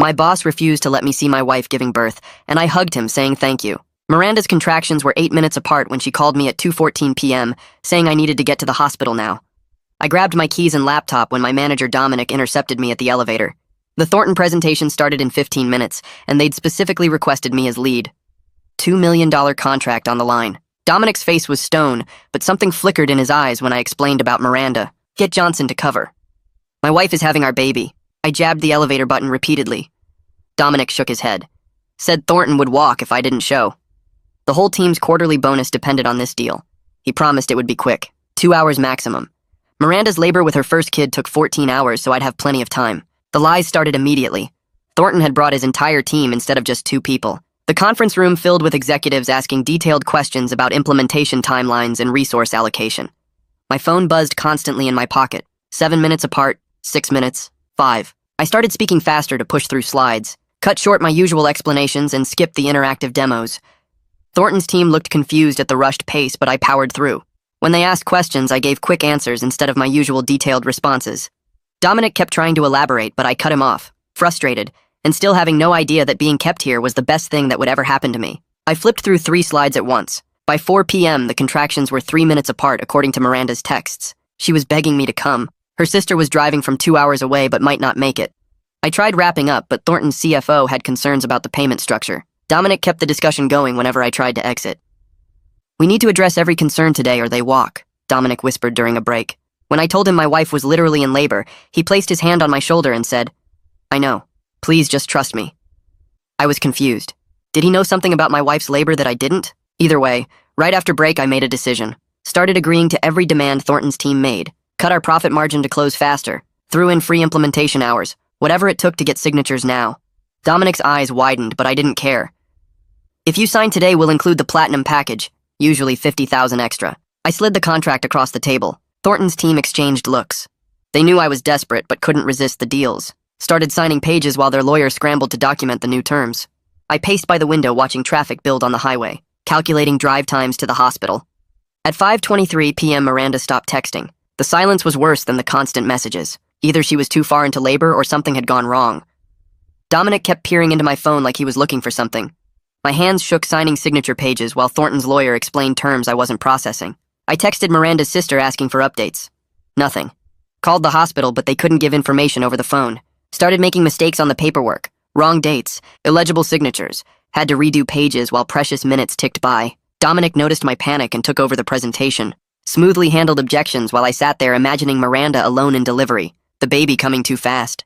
My boss refused to let me see my wife giving birth, and I hugged him, saying thank you. Miranda's contractions were 8 minutes apart when she called me at 2:14 p.m., saying I needed to get to the hospital now. I grabbed my keys and laptop when my manager Dominic intercepted me at the elevator. The Thornton presentation started in 15 minutes, and they'd specifically requested me as lead. $2 million contract on the line. Dominic's face was stone, but something flickered in his eyes when I explained about Miranda. Get Johnson to cover. My wife is having our baby. I jabbed the elevator button repeatedly. Dominic shook his head. Said Thornton would walk if I didn't show. The whole team's quarterly bonus depended on this deal. He promised it would be quick. 2 hours maximum. Miranda's labor with her first kid took 14 hours, so I'd have plenty of time. The lies started immediately. Thornton had brought his entire team instead of just 2 people. The conference room filled with executives asking detailed questions about implementation timelines and resource allocation. My phone buzzed constantly in my pocket. 7 minutes apart, 6 minutes, 5. I started speaking faster to push through slides, cut short my usual explanations, and skipped the interactive demos. Thornton's team looked confused at the rushed pace, but I powered through. When they asked questions, I gave quick answers instead of my usual detailed responses. Dominic kept trying to elaborate, but I cut him off, frustrated, and still having no idea that being kept here was the best thing that would ever happen to me. I flipped through 3 slides at once. By 4 p.m., the contractions were 3 minutes apart according to Miranda's texts. She was begging me to come. Her sister was driving from 2 hours away but might not make it. I tried wrapping up, but Thornton's CFO had concerns about the payment structure. Dominic kept the discussion going whenever I tried to exit. We need to address every concern today or they walk, Dominic whispered during a break. When I told him my wife was literally in labor, he placed his hand on my shoulder and said, I know. Please just trust me. I was confused. Did he know something about my wife's labor that I didn't? Either way, right after break I made a decision. Started agreeing to every demand Thornton's team made. Cut our profit margin to close faster. Threw in free implementation hours. Whatever it took to get signatures now. Dominic's eyes widened, but I didn't care. If you sign today, we'll include the platinum package. Usually $50,000 extra. I slid the contract across the table. Thornton's team exchanged looks. They knew I was desperate but couldn't resist the deals. Started signing pages while their lawyer scrambled to document the new terms. I paced by the window watching traffic build on the highway, calculating drive times to the hospital. At 5:23 p.m. Miranda stopped texting. The silence was worse than the constant messages. Either she was too far into labor or something had gone wrong. Dominic kept peering into my phone like he was looking for something. My hands shook signing signature pages while Thornton's lawyer explained terms I wasn't processing. I texted Miranda's sister asking for updates. Nothing. Called the hospital, but they couldn't give information over the phone. Started making mistakes on the paperwork. Wrong dates, illegible signatures. Had to redo pages while precious minutes ticked by. Dominic noticed my panic and took over the presentation. Smoothly handled objections while I sat there imagining Miranda alone in delivery, the baby coming too fast.